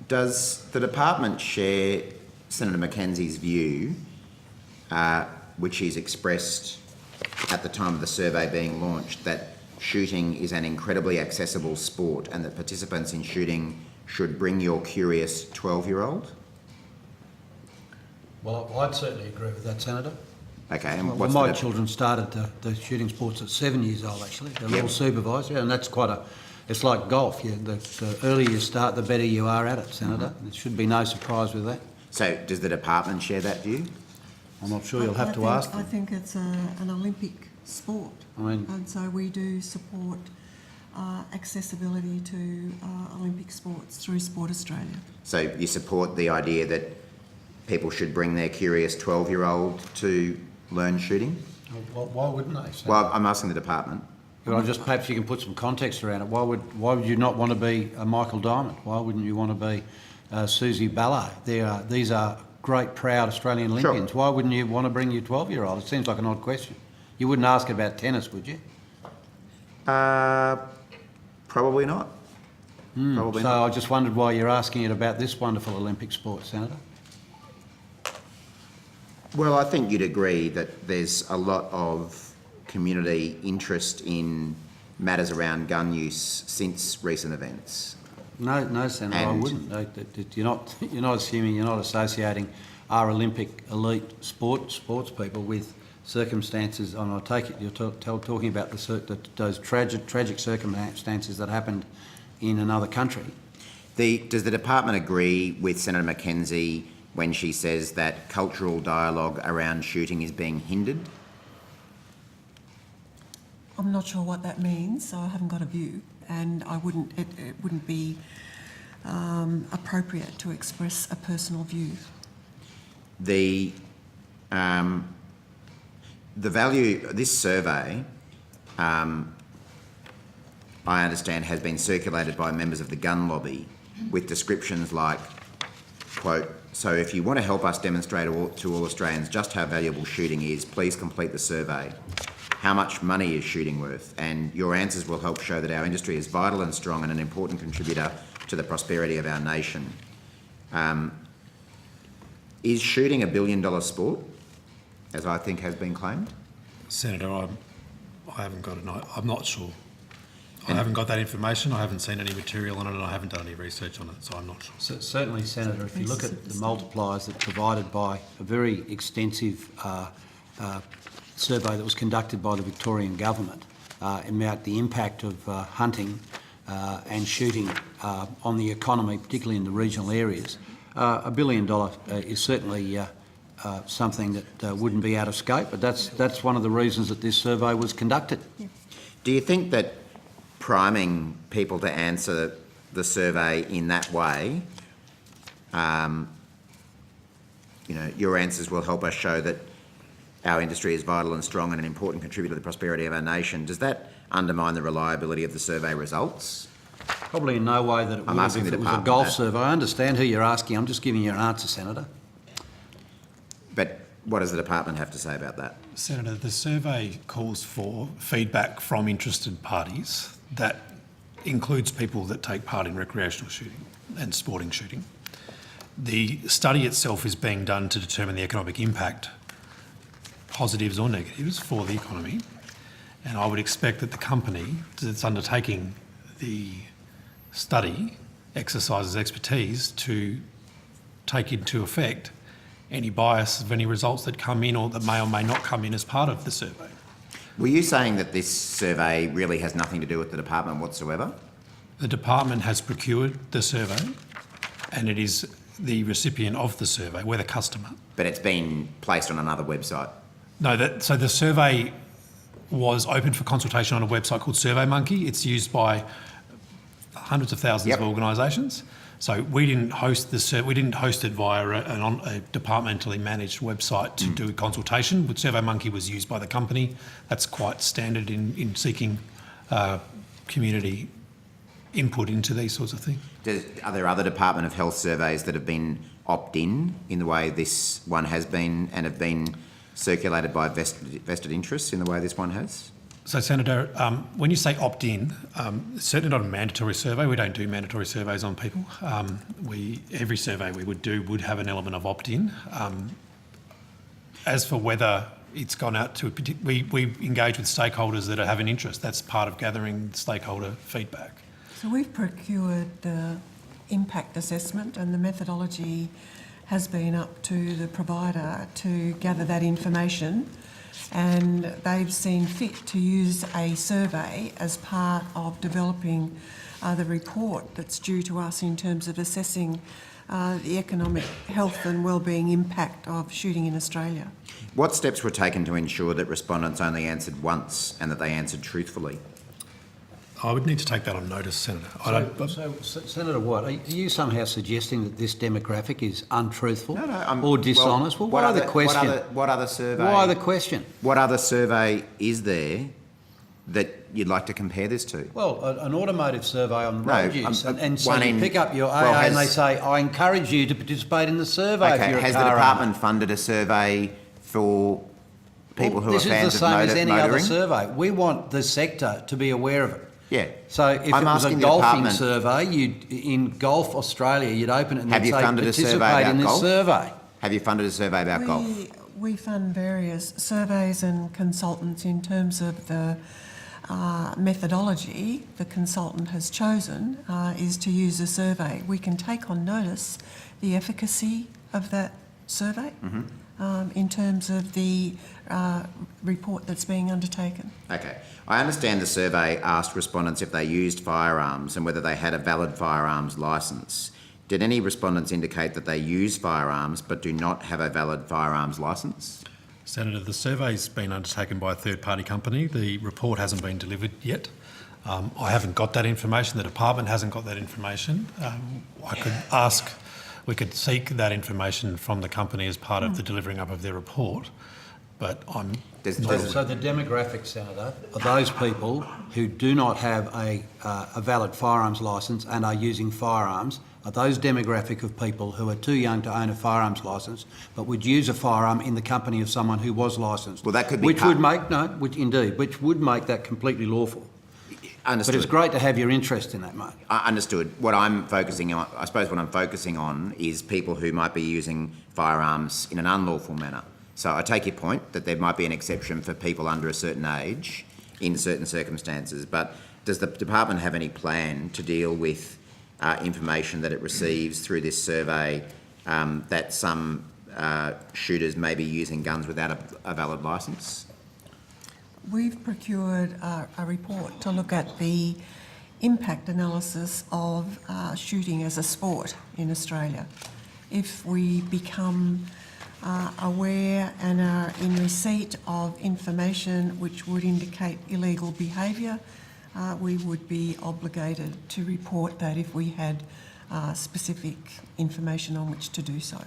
Does the department share Senator Mackenzie's view, which he's expressed at the time of the survey being launched, that shooting is an incredibly accessible sport and that participants in shooting should bring your curious 12-year-old? Well, I'd certainly agree with that, Senator. Okay, and Well, my children started the shooting sports at 7 years old, actually. They're all supervised, and that's it's like golf. The earlier you start, the better you are at it, Senator. There should be no surprise with that. So does the department share that view? I'm not sure, you'll have to ask them. I think it's an Olympic sport, and so we do support accessibility to Olympic sports through Sport Australia. So you support the idea that people should bring their curious 12-year-old to learn shooting? Well, why wouldn't they? Senator? Well, I'm asking the department. Well, perhaps you can put some context around it. Why would you not want to be a Michael Diamond? Why wouldn't you want to be Susie Ballet? These are great, proud Australian Olympians. Sure. Why wouldn't you want to bring your 12-year-old? It seems like an odd question. You wouldn't ask about tennis, would you? Probably not. Probably not. I just wondered why you're asking it about this wonderful Olympic sport, Senator. Well, I think you'd agree that there's a lot of community interest in matters around gun use since recent events. No, Senator, I wouldn't. You're not assuming, you're not associating our Olympic elite sports people with circumstances, and I take it you're talking about those tragic circumstances that happened in another country. Does the department agree with Senator Mackenzie when she says that cultural dialogue around shooting is being hindered? I'm not sure what that means, so I haven't got a view, and it wouldn't be appropriate to express a personal view. The value, this survey, I understand, has been circulated by members of the gun lobby with descriptions like, quote, "So if you want to help us demonstrate to all Australians just how valuable shooting is, please complete the survey. How much money is shooting worth? And your answers will help show that our industry is vital and strong and an important contributor to the prosperity of our nation." Is shooting a billion-dollar sport, as I think has been claimed? Senator, I haven't got it. I'm not sure. I haven't got that information. I haven't seen any material on it, and I haven't done any research on it, so I'm not sure. Certainly, Senator, if you look at the multipliers that are provided by a very extensive survey that was conducted by the Victorian government about the impact of hunting and shooting on the economy, particularly in the regional areas, $1 billion is certainly something that wouldn't be out of scope, but that's one of the reasons that this survey was conducted. Yeah. Do you think that priming people to answer the survey in that way, your answers will help us show that our industry is vital and strong and an important contributor to the prosperity of our nation, does that undermine the reliability of the survey results? Probably in no way that it would if it was a golf survey. I understand who you're asking. I'm just giving you an answer, Senator. But what does the department have to say about that? Senator, the survey calls for feedback from interested parties that includes people that take part in recreational shooting and sporting shooting. The study itself is being done to determine the economic impact, positives or negatives, for the economy, and I would expect that the company that's undertaking the study exercises expertise to take into effect any bias of any results that come in or that may or may not come in as part of the survey. Were you saying that this survey really has nothing to do with the department whatsoever? The department has procured the survey and it is the recipient of the survey. We're the customer. But it's been placed on another website? No, so the survey was open for consultation on a website called SurveyMonkey. It's used by hundreds of thousands of organisations. So we didn't host it via a departmentally managed website to do a consultation. But SurveyMonkey was used by the company. That's quite standard in seeking community input into these sorts of things. Are there other Department of Health surveys that have been opt-in the way this one has been and have been circulated by vested interests in the way this one has? So, Senator, when you say opt-in, it's certainly not a mandatory survey. We don't do mandatory surveys on people. Every survey we would do would have an element of opt-in. As for whether it's gone out to we engage with stakeholders that have an interest. That's part of gathering stakeholder feedback. So we've procured the impact assessment, and the methodology has been up to the provider to gather that information, and they've seen fit to use a survey as part of developing the report that's due to us in terms of assessing the economic health and wellbeing impact of shooting in Australia. What steps were taken to ensure that respondents only answered once and that they answered truthfully? I would need to take that on notice, Senator. Senator White, are you somehow suggesting that this demographic is untruthful or dishonest? Well, why the question? What other survey? Why the question? What other survey is there that you'd like to compare this to? Well, an automotive survey on road use, and so one you in- pick up your AA well, and they say, I encourage you to participate in the survey if Okay, you're a has the car department owner. funded a survey for people who are This is fans the same of as any other motoring? survey. We want the sector to be aware of it. Yeah. So if I'm it was a asking the golfing department- survey, in Golf Australia, you'd open it and Have they'd you say, funded a survey participate in about this golf? survey. Have you funded a survey about golf? We fund various surveys and consultants in terms of the methodology the consultant has chosen is to use a survey. We can take on notice the efficacy of that survey in terms of the report that's being undertaken. Okay. I understand the survey asked respondents if they used firearms and whether they had a valid firearms licence. Did any respondents indicate that they use firearms but do not have a valid firearms licence? Senator, the survey's been undertaken by a third-party company. The report hasn't been delivered yet. I haven't got that information. The department hasn't got that information. We could seek that information from the company as part of the delivering up of their report, but So the demographic, Senator, are those people who do not have a valid firearms licence and are using firearms, are those demographic of people who are too young to own a firearms licence but would use a firearm in the company of someone who was licensed. Well, that could be which would make that completely lawful. Understood. But it's great to have your interest in that, mate. Understood. What I'm focusing on is people who might be using firearms in an unlawful manner. So I take your point that there might be an exception for people under a certain age in certain circumstances, but does the department have any plan to deal with information that it receives through this survey that some shooters may be using guns without a valid licence? We've procured a report to look at the impact analysis of shooting as a sport in Australia. If we become aware and are in receipt of information which would indicate illegal behaviour, we would be obligated to report that if we had specific information on which to do so.